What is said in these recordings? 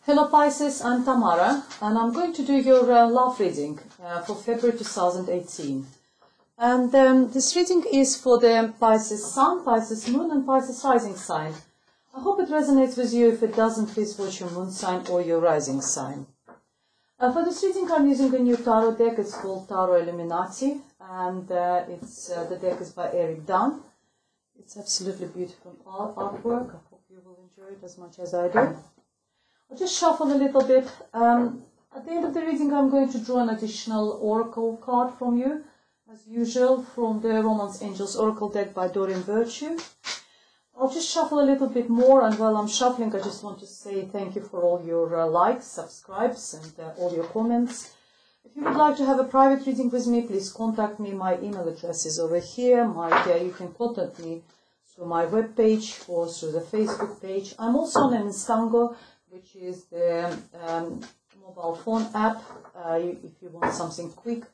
Hello Pisces, I'm Tamara and I'm going to do your love reading for February 2018. And this reading is for the Pisces Sun, Pisces Moon and Pisces Rising sign. I hope it resonates with you. If it doesn't, please watch your moon sign or your rising sign. For this reading I'm using a new tarot deck. It's called Tarot Illuminati and the deck is by Eric Dunn. It's absolutely beautiful artwork. I hope you will enjoy it as much as I do. I'll just shuffle a little bit. At the end of the reading I'm going to draw an additional oracle card from you, as usual, from the Romance Angels Oracle deck by Dorian Virtue. I'll just shuffle a little bit more, and while I'm shuffling I just want to say thank you for all your likes, subscribes and all your comments. If you would like to have a private reading with me, please contact me. My email address is over here. You can contact me through my webpage or through the Facebook page. I'm also on Instango, which is the mobile phone app. If you want something quick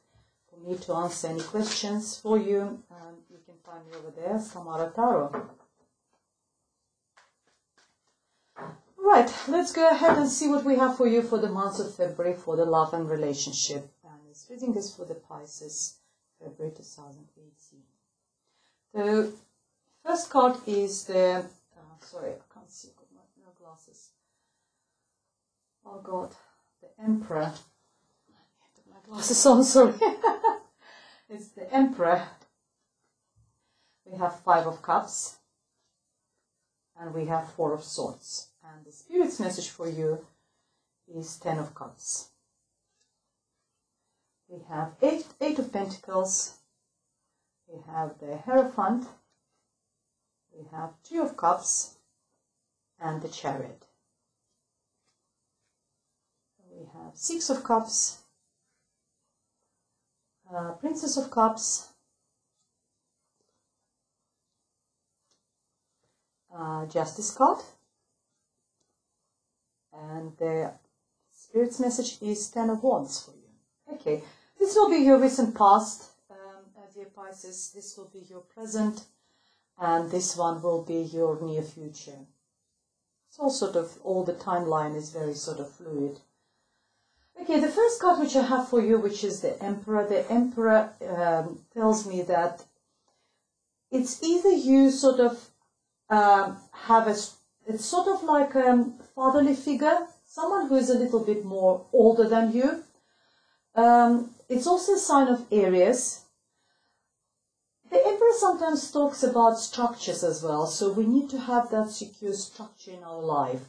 for me to answer any questions for you, you can find me over there, Samara Tarot. Right, let's go ahead and see what we have for you for the month of February for the love and relationship. And this reading is for the Pisces, February 2018. The first card is the, sorry, I can't see, I've got no glasses. Oh God, the Emperor. I put my glasses on, sorry. It's the Emperor. We have 5 of Cups. And we have 4 of Swords. And the Spirit's message for you is 10 of Cups. We have 8 of Pentacles. We have the Hierophant. We have 2 of Cups. And the Chariot. We have 6 of Cups, Princess of Cups, Justice card, and the Spirit's message is 10 of Wands for you. Okay, this will be your recent past, dear Pisces. This will be your present, and this one will be your near future. So all the timeline is very sort of fluid. Okay, the first card which I have for you, which is the Emperor. The Emperor tells me that it's either you sort of it's sort of like a fatherly figure, someone who is a little bit more older than you. It's also a sign of Aries. The Emperor sometimes talks about structures as well, so we need to have that secure structure in our life.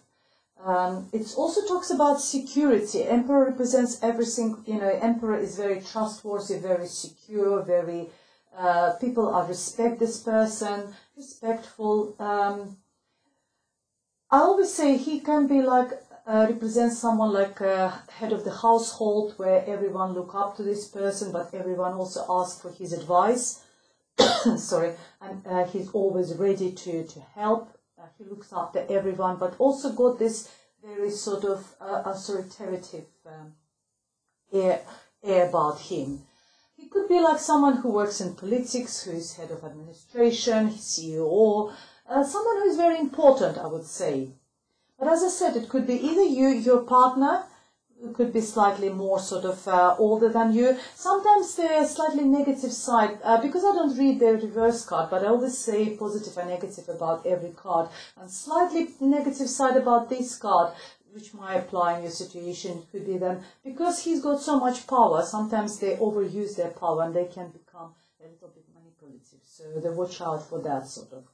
It also talks about security. Emperor represents everything, Emperor is very trustworthy, very secure, very, people are respect this person, respectful. I always say he can be like, represents someone like head of the household, where everyone look up to this person, but everyone also asks for his advice. Sorry, and he's always ready to help. He looks after everyone, but also got this very sort of authoritative air about him. He could be like someone who works in politics, who is head of administration, CEO, someone who is very important, I would say. But as I said, it could be either you, your partner, who could be slightly more sort of older than you. Sometimes the slightly negative side, because I don't read the reverse card, but I always say positive and negative about every card. And slightly negative side about this card, which might apply in your situation, could be them, because he's got so much power, sometimes they overuse their power and they can become a little bit manipulative. So they watch out for that sort of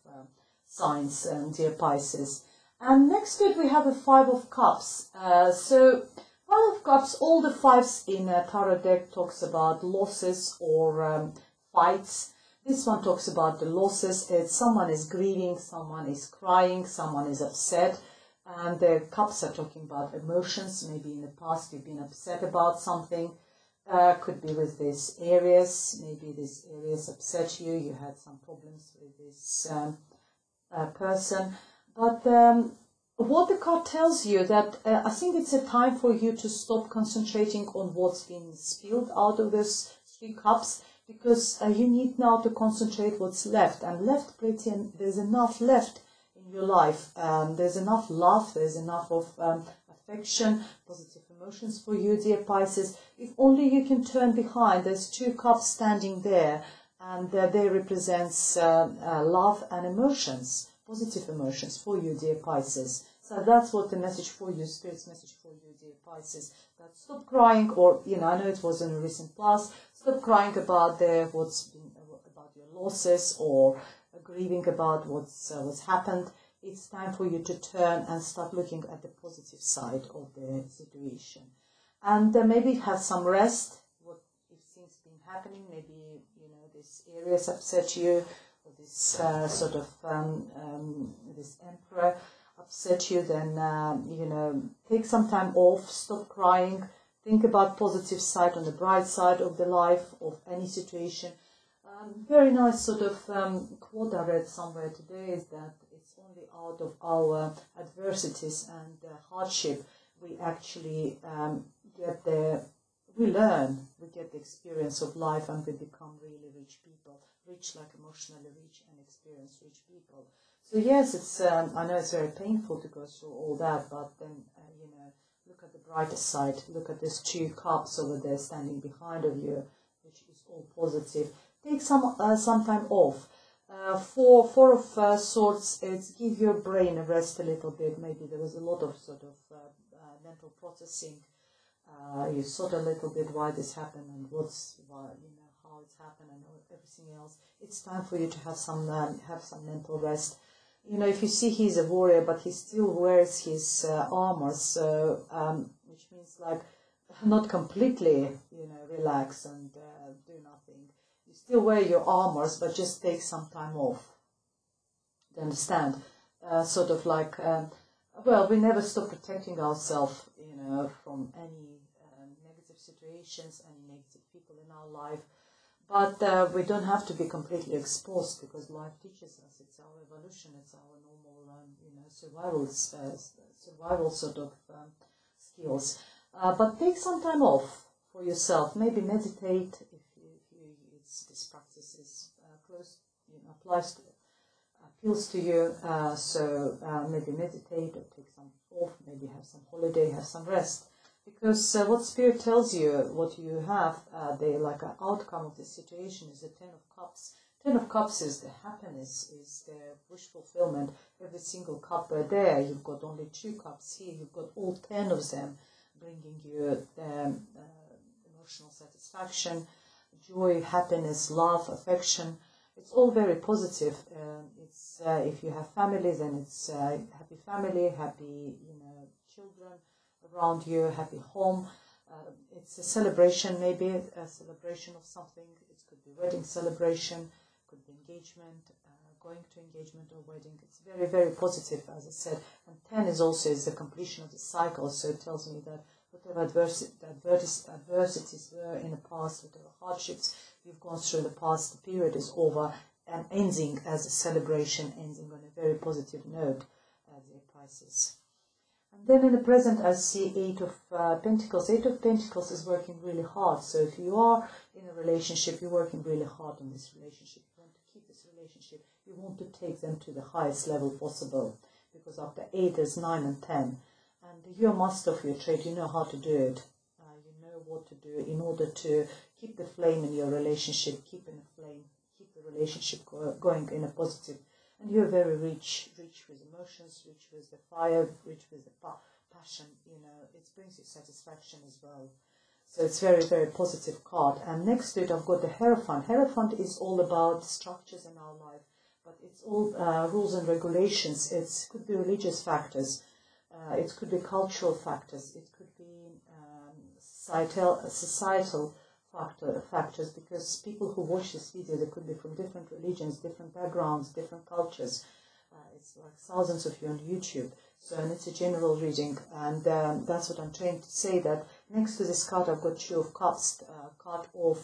signs, dear Pisces. And next to it we have a 5 of Cups. So 5 of Cups, all the 5s in a tarot deck talks about losses or fights. This one talks about the losses. Someone is grieving, someone is crying, someone is upset. And the Cups are talking about emotions. Maybe in the past you've been upset about something. Could be with this Aries. Maybe this Aries upset you. You had some problems with this person. But what the card tells you that I think it's a time for you to stop concentrating on what's been spilled out of those 3 cups, because you need now to concentrate what's left. And left pretty, and there's enough left in your life. There's enough love, there's enough of affection, positive emotions for you, dear Pisces. If only you can turn behind, there's 2 cups standing there, and they represents love and emotions, positive emotions for you, dear Pisces. So that's what the message for you, Spirit's message for you, dear Pisces. That stop crying, or, you know, I know it was in a recent past, stop crying about about your losses, or grieving about what's happened. It's time for you to turn and start looking at the positive side of the situation. And maybe have some rest. What if things been happening? Maybe, you know, this areas upset you, or this this emperor upset you, then, you know, take some time off, stop crying, think about positive side, on the bright side of the life, of any situation. Very nice sort of quote I read somewhere today is that it's only out of our adversities and hardship we actually we get the experience of life, and we become really rich people, rich, like emotionally rich and experience rich people. So yes, it's I know it's very painful to go through all that, but then you know, look at the brighter side. Look at these 2 cups over there standing behind of you, which is all positive. Take some time off. Four of Swords, it's give your brain a rest a little bit. Maybe there was a lot of sort of mental processing. You thought a little bit why this happened and how it's happened and everything else. It's time for you to have some mental rest. You know, if you see he's a warrior, but he still wears his armor, so which means like not completely, you know, relax and do nothing. You still wear your armors, but just take some time off. Do you understand? Sort of like, well, we never stop protecting ourselves, you know, from any negative situations, any negative people in our life. But we don't have to be completely exposed, because life teaches us. It's our evolution. It's our normal, you know, survival sort of skills. But take some time off for yourself. Maybe meditate if this practice is close, you know, appeals to you. So maybe meditate or take some off. Maybe have some holiday, have some rest. Because what Spirit tells you, what you have, the like an outcome of the situation is the 10 of Cups. 10 of Cups is the happiness, is the wish fulfillment. Every single cup there, you've got only 2 cups here. You've got all 10 of them, bringing you emotional satisfaction, joy, happiness, love, affection. It's all very positive. It's if you have family, then it's happy family, happy, you know, children around you, happy home. It's a celebration, maybe a celebration of something. It could be wedding celebration, could be engagement, going to engagement or wedding. It's very, very positive, as I said. And 10 is also the completion of the cycle, so it tells me that whatever adversities were in the past, whatever hardships you've gone through in the past, the period is over and ending as a celebration, ending on a very positive note, dear Pisces. And then in the present, I see 8 of Pentacles. 8 of Pentacles is working really hard. So if you are in a relationship, you're working really hard on this relationship. You want to keep this relationship. You want to take them to the highest level possible. Because after 8, there's 9 and 10. And you're a master of your trade. You know how to do it. You know what to do in order to keep the flame in your relationship, keep the relationship going in a positive. And you're very rich with emotions, rich with the fire, rich with the passion, you know, it brings you satisfaction as well. So it's very, very positive card. And next to it, I've got the Hierophant. Hierophant is all about structures in our life, but it's all rules and regulations. It could be religious factors, it could be cultural factors, it could be societal factors, because people who watch this video, they could be from different religions, different backgrounds, different cultures. It's like thousands of you on YouTube. So, and it's a general reading, and that's what I'm trying to say, that next to this card I've got 2 of Cups, card of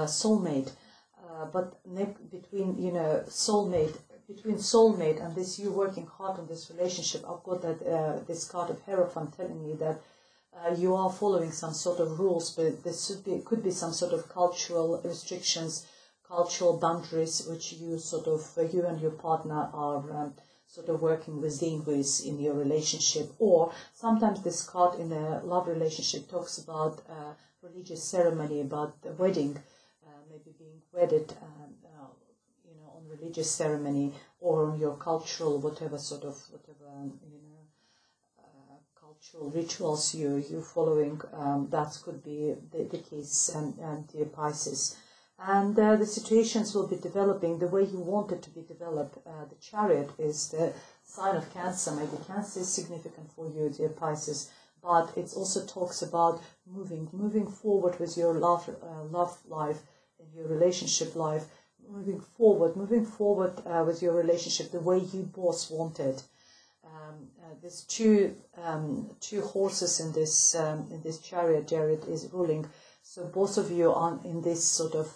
soulmate. But between, you know, between soulmate and this, you working hard on this relationship, I've got that this card of Hierophant telling me that you are following some sort of rules, but there could be some sort of cultural restrictions, cultural boundaries, which you sort of, you and your partner are sort of working within who is in your relationship. Or sometimes this card in a love relationship talks about religious ceremony, about the wedding, maybe being wedded, on religious ceremony, or on your cultural, whatever, cultural rituals you're following. That could be the case, dear Pisces. And the situations will be developing the way you want it to be developed. The Chariot is the sign of Cancer. Maybe Cancer is significant for you, dear Pisces, but it also talks about moving forward with your love life and your relationship life, moving forward with your relationship the way you both wanted. There's two horses in this chariot. Chariot is ruling. So both of you are in this sort of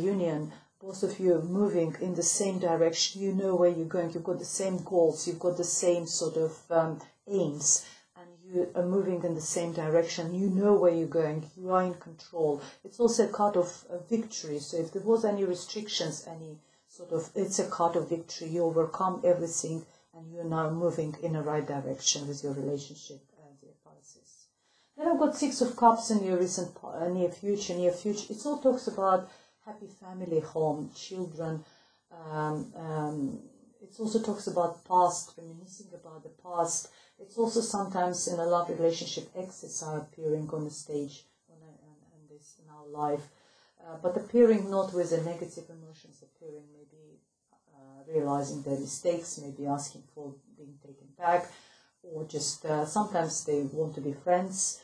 union. Both of you moving in the same direction. You know where you're going. You've got the same goals. You've got the same sort of aims, and you are moving in the same direction. You know where you're going. You are in control. It's also a card of victory. So if there was any restrictions, it's a card of victory. You overcome everything, and you are now moving in the right direction with your relationship, dear Pisces. Then I've got Six of Cups in your near future. It all talks about happy family, home, children. It also talks about past, reminiscing about the past. It's also sometimes in a love relationship, exes are appearing on the stage in our life, but appearing not with the negative emotions, appearing maybe realizing their mistakes, maybe asking for being taken back, or just sometimes they want to be friends.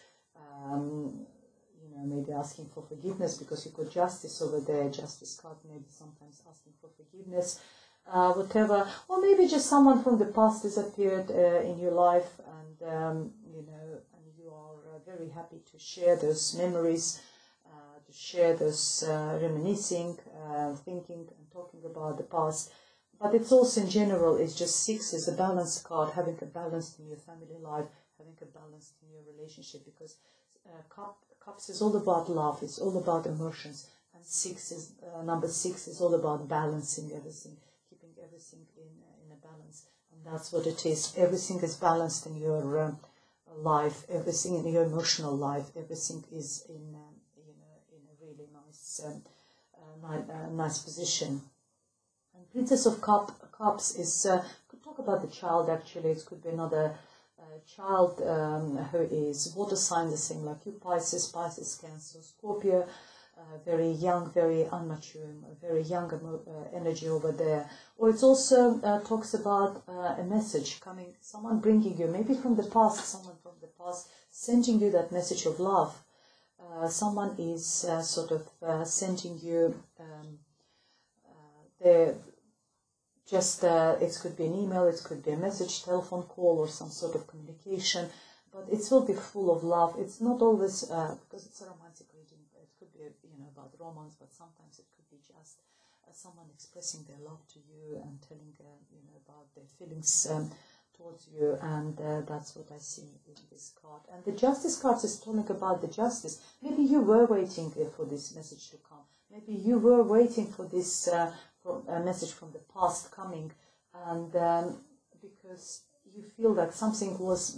Maybe asking for forgiveness because you got Justice over there, Justice card, maybe sometimes asking for forgiveness, whatever. Or maybe just someone from the past has appeared in your life, and you are very happy to share those memories, to share those reminiscing, thinking and talking about the past. But it's also in general, it's just Six is a balance card, having a balance in your family life, having a balance in your relationship, because Cups is all about love, it's all about emotions, and number six is all about balancing everything, keeping everything in a balance, and that's what it is. Everything is balanced in your life, everything in your emotional life, everything is in a really nice position. And Princess of Cups is could talk about the child. Actually, it could be another child who is water sign, the same like you, Pisces, Cancer, Scorpio, very young, very immature, very young energy over there. Or it also talks about a message coming, someone bringing you, maybe from the past, someone from the past sending you that message of love. Someone is sending you it could be an email, it could be a message, telephone call, or some sort of communication, but it will be full of love. It's not always, because it's a romantic reading, it could be, about romance, but sometimes it could be just someone expressing their love to you and telling, about their feelings towards you, and that's what I see in this card. And the Justice card is talking about the justice. Maybe you were waiting for this message to come. Maybe you were waiting for this a message from the past coming, and because you feel that something was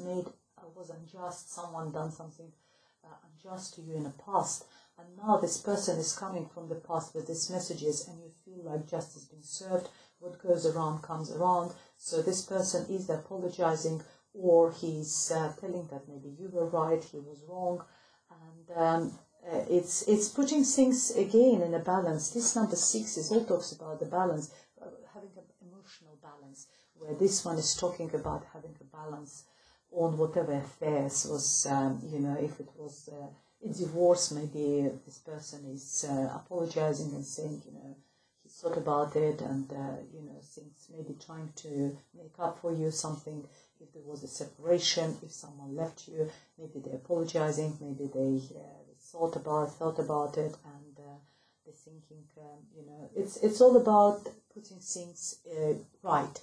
unjust, someone done something unjust to you in the past, and now this person is coming from the past with these messages, and you feel like justice being served. What goes around comes around. So this person is apologizing, or he's telling that maybe you were right, he was wrong, and it's putting things again in a balance. This number 6 all talks about the balance, having an emotional balance, where this one is talking about having a balance on whatever affairs was, if it was a divorce, maybe this person is apologizing and saying, he thought about it, and, things, maybe trying to make up for you something. If there was a separation, if someone left you, maybe they're apologizing, maybe they thought about it, and they're thinking, it's all about putting things right.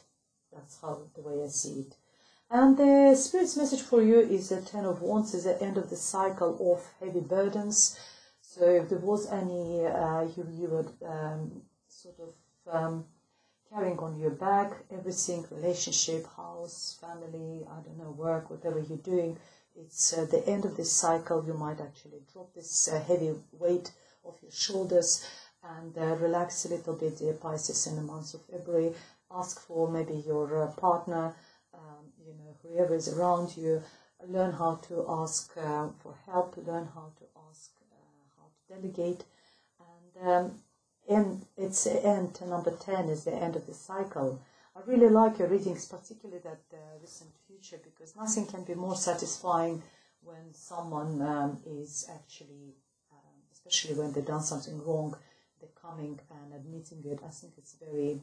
That's the way I see it. And the Spirit's message for you is the 10 of Wands, is the end of the cycle of heavy burdens. So if there was any, you would carrying on your back everything, relationship, house, family, I don't know, work, whatever you're doing. It's the end of this cycle. You might actually drop this heavy weight off your shoulders and relax a little bit, dear Pisces, in the month of February. Ask for maybe your partner, you know, whoever is around you. Learn how to ask for help. Learn how to ask how to delegate. And it's the end. Number 10 is the end of the cycle. I really like your readings, particularly that recent future, because nothing can be more satisfying when someone is actually, especially when they've done something wrong, they're coming and admitting it. I think it's a very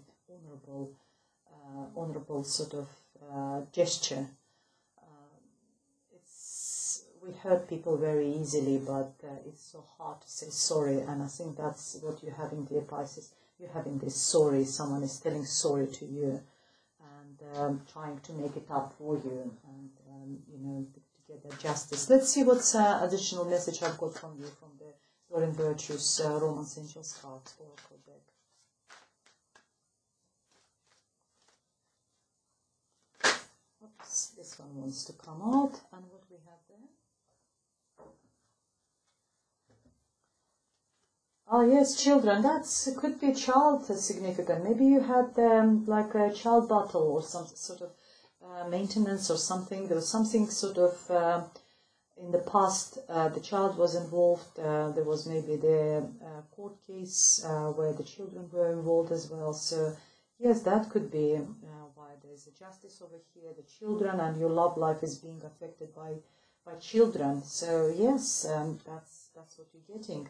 honorable sort of gesture. We hurt people very easily, but it's so hard to say sorry, and I think that's what you're having, dear Pisces. You're having this sorry, someone is telling sorry to you and trying to make it up for you and, you know, to get that justice. Let's see what additional message I've got from you from the Doreen Virtue's Romance Angels card Oracle deck. Oops, this one wants to come out, and what we have there? Oh yes, children. That could be child significant. Maybe you had like a child battle or some sort of maintenance or something. There was something sort of in the past. The child was involved. There was maybe the court case where the children were involved as well. So yes, that could be why there's a justice over here. The children and your love life is being affected by children. So yes, that's what you're getting.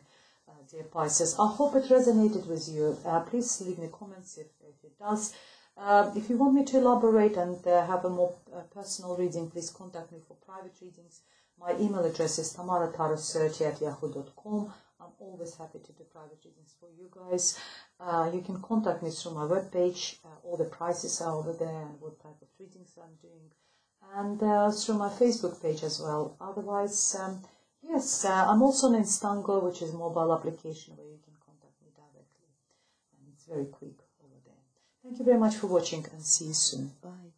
Dear Pisces, I hope it resonated with you. Please leave me comments if it does. If you want me to elaborate and have a more personal reading, please contact me for private readings. My email address is tamaratarot30@yahoo.com. I'm always happy to do private readings for you guys. You can contact me through my webpage. All the prices are over there and what type of readings I'm doing. And through my Facebook page as well. Otherwise, yes, I'm also on Instango, which is a mobile application where you can contact me directly. And it's very quick over there. Thank you very much for watching and see you soon. Bye.